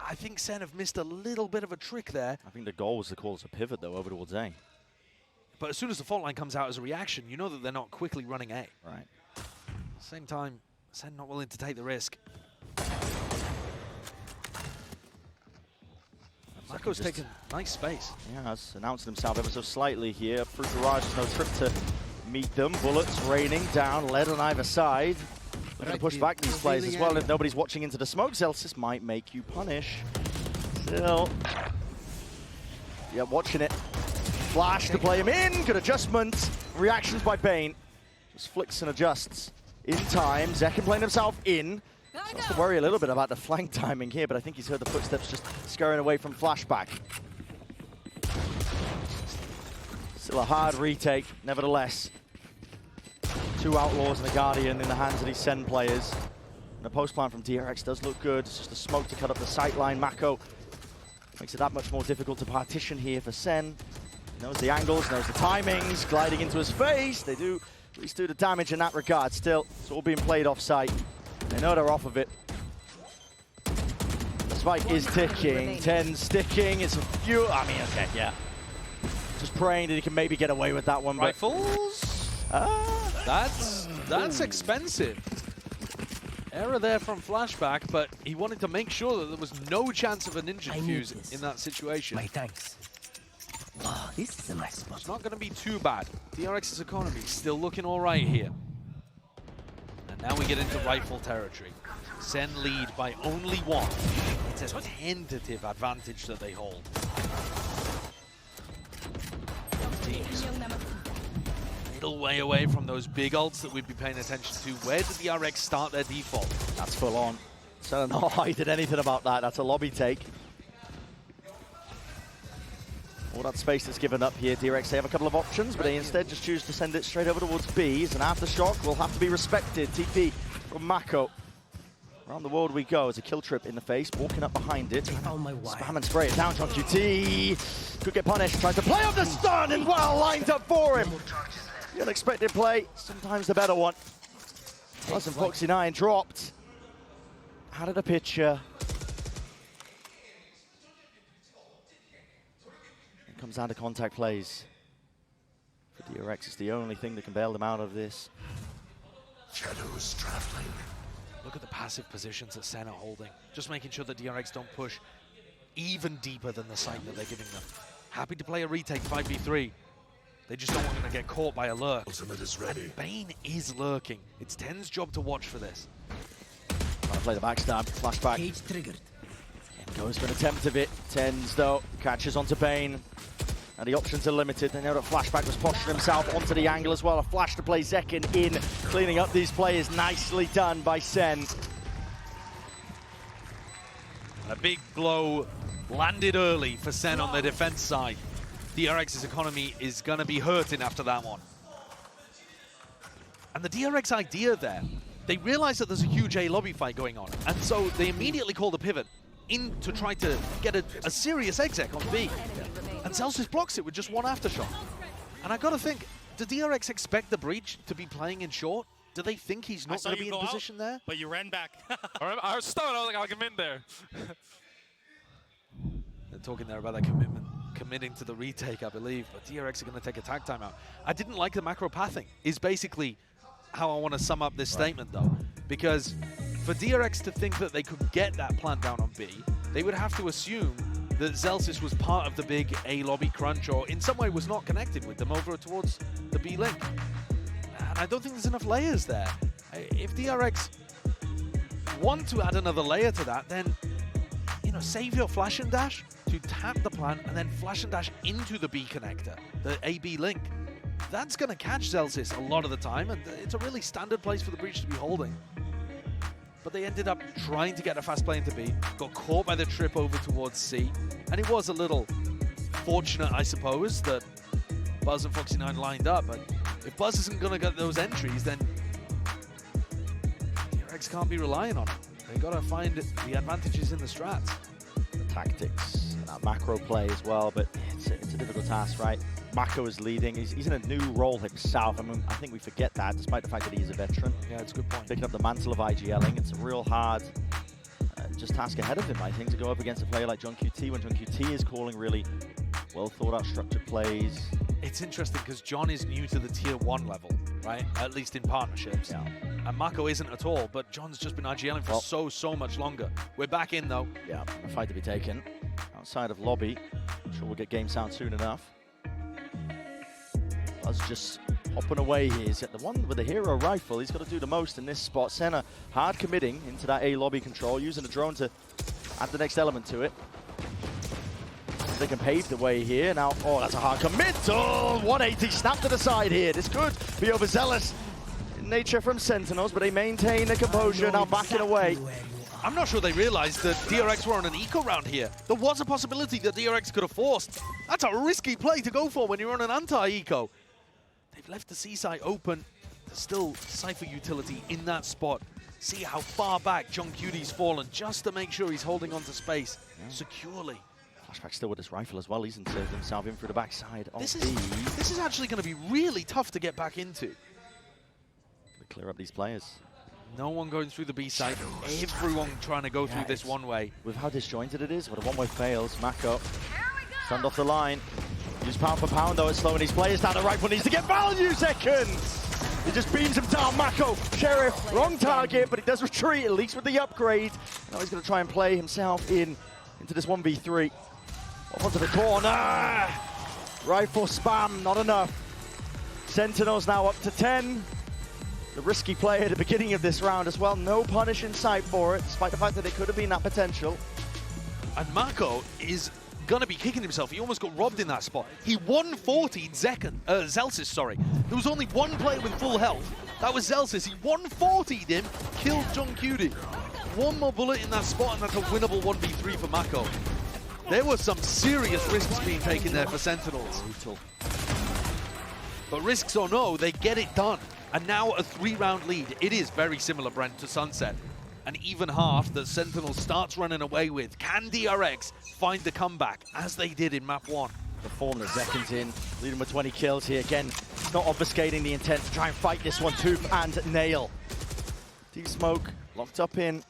I think Sen have missed a little bit of a trick there. I think the goal was to call us a pivot, though, over towards A. But as soon as the fault line comes out as a reaction, you know that they're not quickly running A. Right. Same time, Sen not willing to take the risk. Mako's taken nice space. Yeah, has announced himself ever so slightly here. Through Garage, no trip to meet them. Bullets raining down, lead on either side. They're going to push back these players as well. If nobody's watching into the smoke, Zelsis might make you punish. Still. Yeah, watching it. Flash to play him in. Good adjustment. Reactions by Bane. Just flicks and adjusts in time. Zekin playing himself in. Starts to worry a little bit about the flank timing here, but I think he's heard the footsteps just scurrying away from Flashback. Still a hard retake, nevertheless. 2 Outlaws and a Guardian in the hands of these Sen players. And the post plan from DRX does look good. It's just a smoke to cut up the sight line. Mako makes it that much more difficult to partition here for Sen. He knows the angles, knows the timings, gliding into his face. They do at least do the damage in that regard. Still, it's all being played off site. They know they're off of it. The spike is ticking. 10 sticking. It's a few. I mean, okay, yeah. Just praying that he can maybe get away with that one. Rifles? That's expensive. Error there from Flashback, but he wanted to make sure that there was no chance of a ninja fuse in that situation. My thanks. Oh, this is a nice spot. It's not going to be too bad. DRX's economy still looking all right here. And now we get into rifle territory. Sen lead by only 1. It's a tentative advantage that they hold. Teams a little way away from those big ults that we'd be paying attention to. Where did the DRX start their default? That's full on. So not hiding anything about that. That's a lobby take. All that space that's given up here, DRX, they have a couple of options, but they instead just choose to send it straight over towards B. As an aftershock will have to be respected. TP from Mako. Around the world we go as a kill trip in the face, walking up behind it. Spam and spray it down to QT. Could get punished, tries to play up the stun and well lined up for him. The unexpected play, sometimes the better one. Wasn't Foxy 9 dropped. Added a picture. Comes down to contact plays. For DRX, it's the only thing that can bail them out of this. Shadows traveling. Look at the passive positions that Sen are holding. Just making sure that DRX don't push even deeper than the sight that they're giving them. Happy to play a retake 5v3. They just don't want to get caught by a lurk. Ultimate is ready. And Bane is lurking. It's Ten's job to watch for this. Trying to play the backstab, flashback. Cage triggered. Goes for an attempt of it. Tens, though, catches onto Bane. And the options are limited. They know that Flashback was posturing himself onto the angle as well. A flash to play Zekin in, cleaning up these players. Nicely done by Sen. A big blow landed early for Sen on the defense side. DRX's economy is going to be hurting after that one. And the DRX idea there, they realize that there's a huge A lobby fight going on. And so they immediately call the pivot in to try to get a serious exec on B. And Zelsis blocks it with just 1 aftershock. And I got to think, do DRX expect the breach to be playing in short? Do they think he's not going to be in position there? But you ran back. I was stunned. I was like, I'll come in there. They're talking there about that committing to the retake, I believe. But DRX are going to take a tag timeout. I didn't like the macro pathing, is basically how I want to sum up this statement, though. Because for DRX to think that they could get that plant down on B, they would have to assume that Zelsis was part of the big A lobby crunch, or in some way was not connected with them over towards the B link. And I don't think there's enough layers there. If DRX want to add another layer to that, then, you know, save your flash and dash to tap the plant and then flash and dash into the B connector, the A-B link. That's going to catch Zelsis a lot of the time, and it's a really standard place for the breach to be holding. But they ended up trying to get a fast play into B, got caught by the trip over towards C, and it was a little fortunate, I suppose, that Buzz and Foxy9 lined up, but if Buzz isn't going to get those entries, then DRX can't be relying on it. They've got to find the advantages in the strats. The tactics, that macro play as well, but it's a difficult task, right? Mako is leading. He's in a new role himself. I mean, I think we forget that, despite the fact that he is a veteran. Yeah, it's a good point. Picking up the mantle of IGLing, it's a real hard just task ahead of him, I think, to go up against a player like JohnQT when JohnQT is calling really well thought out structured plays. It's interesting because John is new to the tier 1 level, right? At least in partnerships. Yeah. And Mako isn't at all, but John's just been IGLing for so much longer. We're back in though. Yeah, a fight to be taken outside of lobby. I'm sure we'll get game sound soon enough. Buzz just hopping away here. He's at the one with the hero rifle. He's got to do the most in this spot. Senna hard committing into that A lobby control, using the drone to add the next element to it. They can pave the way here. Now, oh, that's a hard commit. Oh, 180 snapped to the side here. This could be overzealous in nature from Sentinels, but they maintain the composure, now backing away. I'm not sure they realized that DRX were on an eco round here. There was a possibility that DRX could have forced. That's a risky play to go for when you're on an anti-eco. They've left the C site open. There's still Cypher utility in that spot. See how far back JohnQT's fallen just to make sure he's holding onto space securely. Flashback still with his rifle as well. He's inserted himself in through the backside of This is actually going to be really tough to get back into. Gonna clear up these players. No one going through the B side. Everyone trying to go through this one way. With how disjointed it is, but a one-way fails. Mako stunned off the line. Use pound for pound though, it's slowing these players down. The rifle needs to get value seconds. He just beams him down. Mako, Sheriff, wrong target, but he does retreat, at least with the upgrade. Now he's going to try and play himself into this 1v3. Off onto the corner. Rifle spam, not enough. Sentinels now up to 10. The risky play at the beginning of this round as well. No punish in sight for it, despite the fact that it could have been that potential. And Mako is going to be kicking himself. He almost got robbed in that spot. He 140'd Zelsis, sorry. There was only one player with full health. That was Zelsis. He 140'd him, killed JohnQT. One more bullet in that spot, and that's a winnable 1v3 for Mako. There were some serious risks being taken there for Sentinels. Brutal. But risks or no, they get it done. And now a 3-round lead. It is very similar, Brent, to Sunset. An even half that Sentinel starts running away with. Can DRX find the comeback, as they did in map 1? The form that Zekin's in, leading with 20 kills here. Again, not obfuscating the intent to try and fight this one tooth and nail. Deep smoke, locked up in.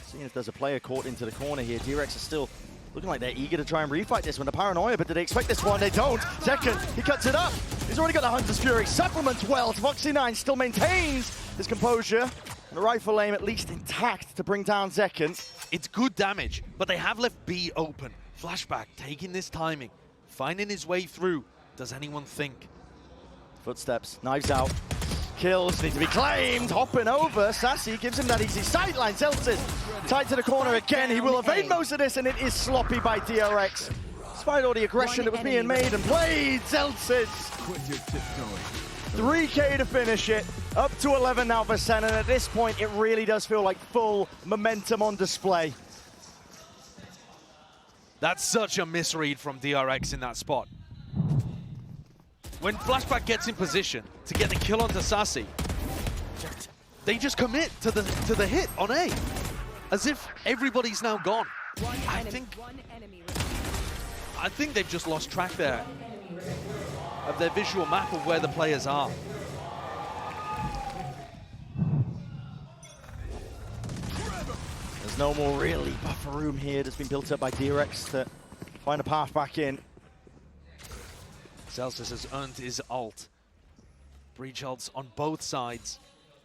Seeing if there's a player caught into the corner here. DRX is still looking like they're eager to try and refight this one. The paranoia, but did they expect this one? They don't. Zekin, he cuts it up. He's already got the Hunter's Fury. Supplements well. Foxy9 still maintains his composure. And the rifle aim at least intact to bring down Zekin. It's good damage, but they have left B open. Flashback, taking this timing, finding his way through. Does anyone think? Footsteps, knives out. Kills need to be claimed. Hopping over. Sassy gives him that easy sideline. Zelsis tied to the corner again. He will evade most of this, and it is sloppy by DRX. Despite all the aggression that was being made and played, Zelsis. 3K to finish it. Up to 11 now for Sen, and at this point, it really does feel like full momentum on display. That's such a misread from DRX in that spot. When Flashback gets in position to get the kill onto Sassy, they just commit to the hit on A, as if everybody's now gone. I think they've just lost track there of their visual map of where the players are. There's no more really buffer room here that's been built up by DRX to find a path back in. Zelsis has earned his ult. Breach ults on both sides.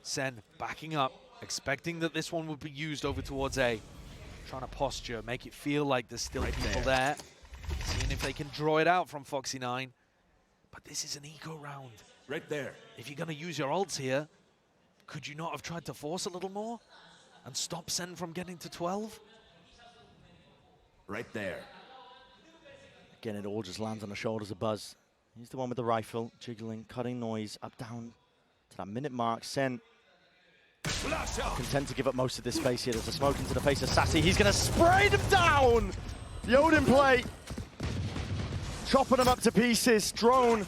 Sen backing up, expecting that this one would be used over towards A. Trying to posture, make it feel like there's still people there. Seeing if they can draw it out from Foxy9. But this is an eco round. Right there. If you're going to use your ults here, could you not have tried to force a little more and stop Sen from getting to 12? Right there. Again, it all just lands on the shoulders of Buzz. He's the one with the rifle, jiggling, cutting noise, up, down to that minute mark. Sen content to give up most of this space here. There's a smoke into the face of Sassy. He's going to spray them down! The Odin play. chopping them up to pieces. Drone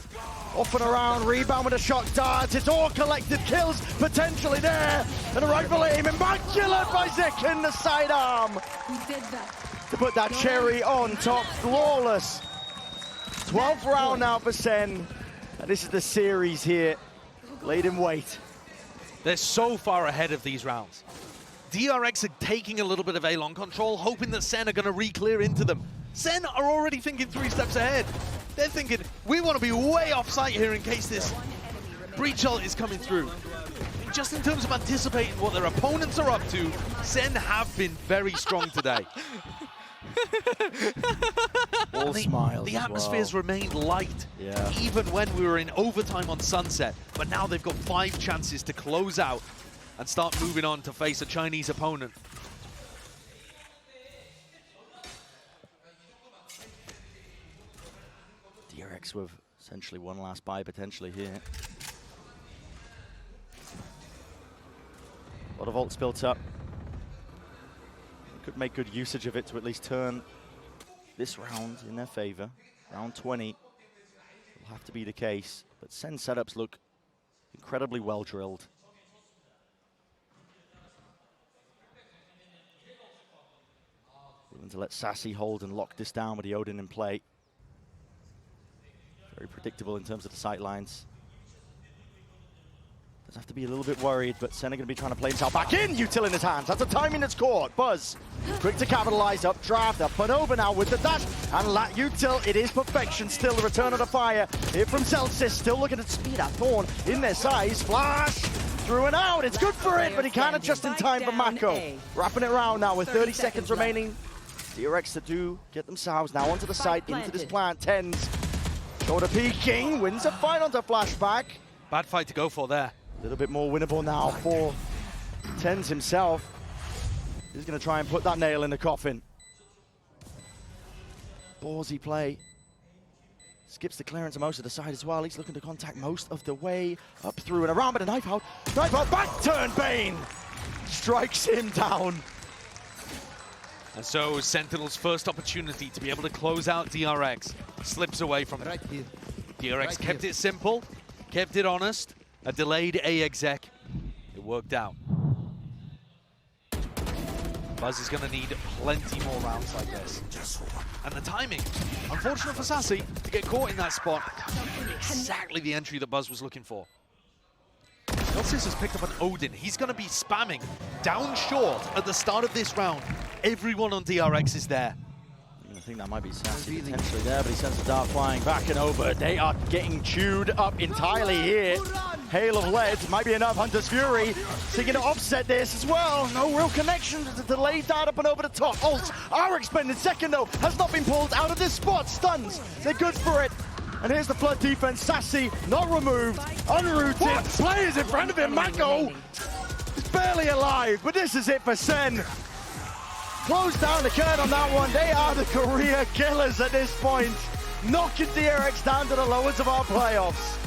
off and around, rebound with a shock dart. It's all collected kills potentially there. And a rifle aim, immaculate by Zekin, the sidearm. To put that cherry on top, flawless. 12th round now for SEN. And this is the series here, laid in wait. They're so far ahead of these rounds. DRX are taking a little bit of A-long control, hoping that SEN are going to re-clear into them. SEN are already thinking 3 steps ahead. They're thinking, we want to be way off site here in case this breach ult is coming through. Just in terms of anticipating what their opponents are up to, SEN have been very strong today. All smiles. The atmospheres remained light, yeah, even when we were in overtime on Sunset. But now they've got 5 chances to close out and start moving on to face a Chinese opponent. DRX with essentially one last buy potentially here. A lot of ults built up. Could make good usage of it to at least turn this round in their favor. Round 20 will have to be the case, but SEN setups look incredibly well drilled. Willing to let Sassy hold and lock this down with the Odin in play. Very predictable in terms of the sight lines. Does have to be a little bit worried, but SEN are going to be trying to play himself back in. Util in his hands. That's a timing that's caught. Buzz, quick to capitalize. Updraft. SUPERNOVA now with the dash. And Util, it is perfection. Still the return of the fire here from Celsius. Still looking at speed at Thorn in their size. Flash through and out. It's good for it, but he can't adjust in time for Mako. Wrapping it around now with 30 seconds remaining. DRX to do get themselves now onto the site, into this plant. Tens. Shoulder peeking. Wins a fight onto flashback. Bad fight to go for there. A little bit more winnable now for Tens himself. He's going to try and put that nail in the coffin. Ballsy play. Skips the clearance most of the side as well. He's looking to contact most of the way up through and around, but a knife out. Knife out, back turn, Bane! Strikes him down. And so Sentinel's first opportunity to be able to close out DRX slips away from it. DRX kept it simple, kept it honest. A delayed A exec. It worked out. Buzz is going to need plenty more rounds like this. And the timing. Unfortunate for Sassy to get caught in that spot. Exactly the entry that Buzz was looking for. Celsius has picked up an Odin. He's going to be spamming down short at the start of this round. Everyone on DRX is there. I think that might be Sassy potentially there, but he sends the dart flying back and over. They are getting chewed up entirely here. Hail of lead might be enough. Hunter's Fury seeking to offset this as well. No real connection to the delayed dart up and over the top. Ults are expended. Second though has not been pulled out of this spot. Stuns, they're good for it. And here's the flood defense. Sassy not removed, unrooted. Players in front of him. Mako is barely alive, but this is it for SEN. Close down the curtain on that one. They are the career killers at this point. Knocking DRX down to the lowest of our playoffs.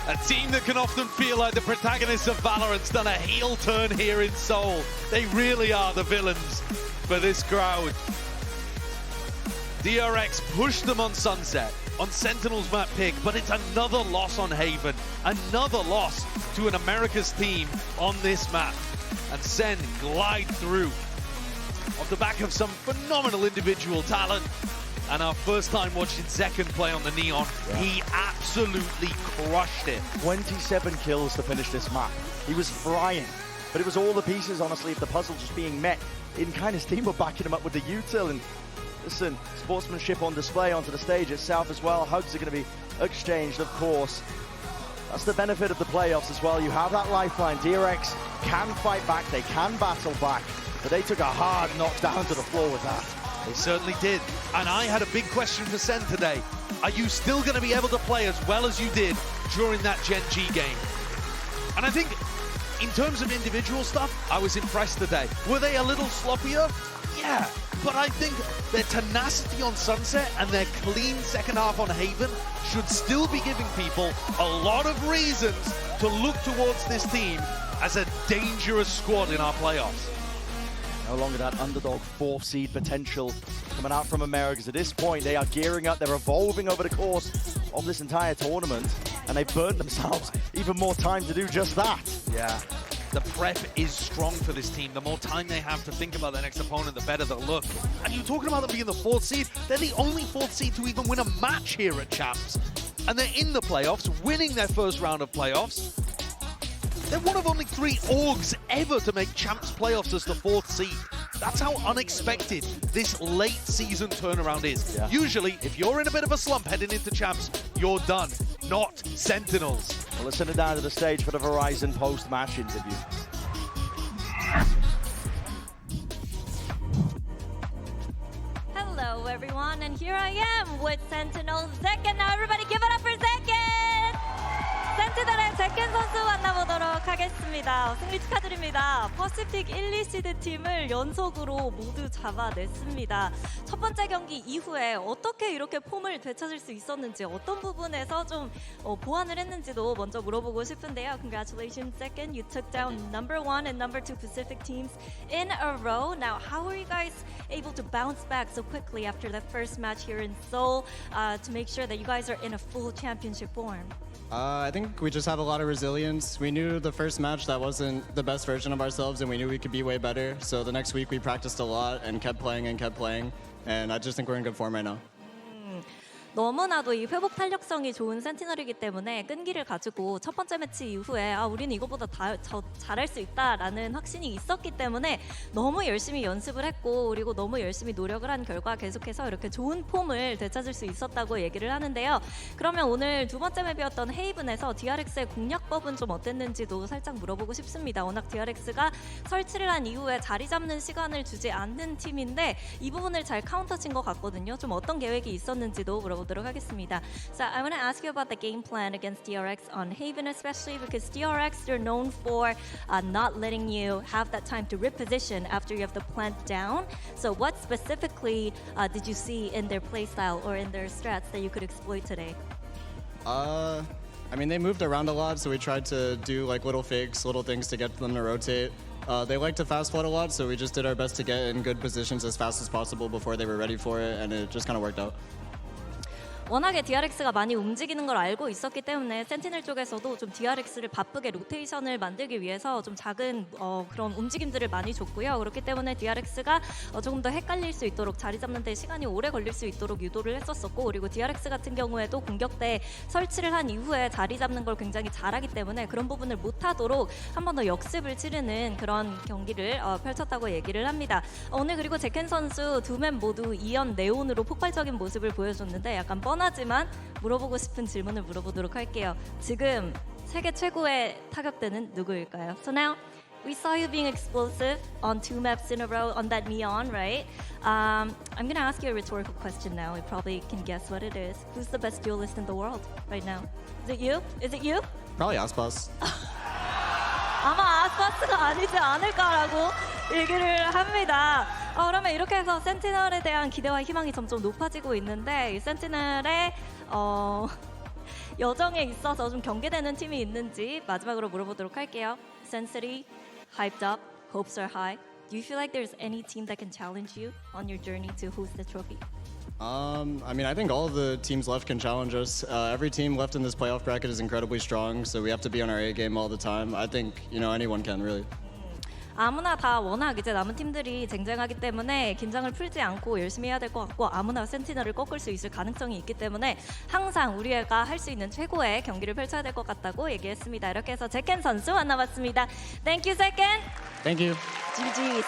A team that can often feel like the protagonists of Valorant's done a heel turn here in Seoul. They really are the villains for this crowd. DRX pushed them on Sunset, on Sentinel's map pick, but it's another loss on Haven. Another loss to an America's team on this map. And SEN glide through off the back of some phenomenal individual talent. And our first time watching Zekin play on the Neon, he absolutely crushed it. 27 kills to finish this map. He was frying, but it was all the pieces, honestly, of the puzzle just being met in kind of steam, but backing him up with the util. And listen, sportsmanship on display onto the stage itself as well. Hugs are going to be exchanged, of course. That's the benefit of the playoffs as well. You have that lifeline. DRX can fight back, they can battle back, but they took a hard knock down to the floor with that. They certainly did. And I had a big question for SEN today. Are you still going to be able to play as well as you did during that Gen G game? And I think in terms of individual stuff, I was impressed today. Were they a little sloppier? Yeah, but I think their tenacity on Sunset and their clean second half on Haven should still be giving people a lot of reasons to look towards this team as a dangerous squad in our playoffs. No longer that underdog 4th seed potential coming out from Americas. At this point, they are gearing up. They're evolving over the course of this entire tournament, and they've burnt themselves even more time to do just that. Yeah. The prep is strong for this team. The more time they have to think about their next opponent, the better they'll look. And you're talking about them being the 4th seed. They're the only 4th seed to even win a match here at Champs. And they're in the playoffs, winning their first round of playoffs. They're one of only 3 orgs ever to make Champs playoffs as the 4th seed. That's how unexpected this late season turnaround is. Yeah. Usually, if you're in a bit of a slump heading into Champs, you're done. Not Sentinels. Well, let's send it down to the stage for the Verizon post-match interview. Hello, everyone, and here I am with Sentinel Zekken. Now, everybody, give it up for Zekken! 센티널의 제켄 선수 만나보도록 하겠습니다. 승리 축하드립니다. 퍼시픽 1, 2시드 팀을 연속으로 모두 잡아냈습니다. 첫 번째 경기 이후에 어떻게 이렇게 폼을 되찾을 수 있었는지, 어떤 부분에서 좀 보완을 했는지도 먼저 물어보고 싶은데요. Congratulations, Zekken. You took down number 1 and number 2 Pacific teams in a row. Now, how are you guys able to bounce back so quickly after that first match here in Seoul to make sure that you guys are in a full championship form? I think we just have a lot of resilience. We knew the first match that wasn't the best version of ourselves, and we knew we could be way better. So the next week we practiced a lot and kept playing, and I just think we're in good form right now. 너무나도 이 회복 탄력성이 좋은 센티널이기 때문에 끈기를 가지고 첫 번째 매치 이후에 우리는 이거보다 더 잘할 수 있다라는 확신이 있었기 때문에 너무 열심히 연습을 했고, 그리고 너무 열심히 노력을 한 결과 계속해서 이렇게 좋은 폼을 되찾을 수 있었다고 얘기를 하는데요. 그러면 오늘 두 번째 맵이었던 헤이븐에서 DRX의 공략법은 좀 어땠는지도 살짝 물어보고 싶습니다. 워낙 DRX가 설치를 한 이후에 자리 잡는 시간을 주지 않는 팀인데 이 부분을 잘 카운터 친 것 같거든요. 좀 어떤 계획이 있었는지도 물어보도록 하겠습니다. So I want to ask you about the game plan against DRX on Haven, especially because DRX, they're known for not letting you have that time to reposition after you have the plant down. So what specifically did you see in their playstyle or in their strats that you could exploit today? I mean, they moved around a lot, so we tried to do like little fakes, little things to get them to rotate. They like to fast flood a lot, so we just did our best to get in good positions as fast as possible before they were ready for it, and it just kind of worked out. 워낙에 DRX가 많이 움직이는 걸 알고 있었기 때문에 센티넬 쪽에서도 좀 DRX를 바쁘게 로테이션을 만들기 위해서 좀 작은 그런 움직임들을 많이 줬고요. 그렇기 때문에 DRX가 조금 더 헷갈릴 수 있도록, 자리 잡는 데 시간이 오래 걸릴 수 있도록 유도를 했었었고, 그리고 DRX 같은 경우에도 공격 때 설치를 한 이후에 자리 잡는 걸 굉장히 잘하기 때문에 그런 부분을 못하도록 한 번 더 역습을 치르는 그런 경기를 펼쳤다고 얘기를 합니다. 오늘 그리고 제켄 선수 두 맵 모두 2연 네온으로 폭발적인 모습을 보여줬는데 약간 뻔하지만 물어보고 싶은 질문을 물어보도록 할게요. 지금 세계 최고의 타격대는 누구일까요? So now we saw you being explosive on 2 maps in a row on that neon, right? I'm going to ask you a rhetorical question now. You probably can guess what it is. Who's the best duelist in the world right now? Is it you? Is it you? Probably Aspas. 아마 아스파스가 아니지 않을까라고 얘기를 합니다. 그러면 이렇게 해서 센티널에 대한 기대와 희망이 점점 높아지고 있는데, 이 센티널의 여정에 있어서 좀 경계되는 팀이 있는지 마지막으로 물어보도록 할게요. Sensity, hyped up, hopes are high. Do you feel like there's any team that can challenge you on your journey to host the trophy? I mean, I think all of the teams left can challenge us. Every team left in this playoff bracket is incredibly strong, so we have to be on our A game all the time. I think, anyone can, really. 아무나 다 워낙 이제 남은 팀들이 쟁쟁하기 때문에 긴장을 풀지 않고 열심히 해야 될 것 같고, 아무나 센티널을 꺾을 수 있을 가능성이 있기 때문에 항상 우리가 할 수 있는 최고의 경기를 펼쳐야 될 것 같다고 얘기했습니다. 이렇게 해서 제켄 선수 만나봤습니다. Thank you, 제켄. Thank you. GG.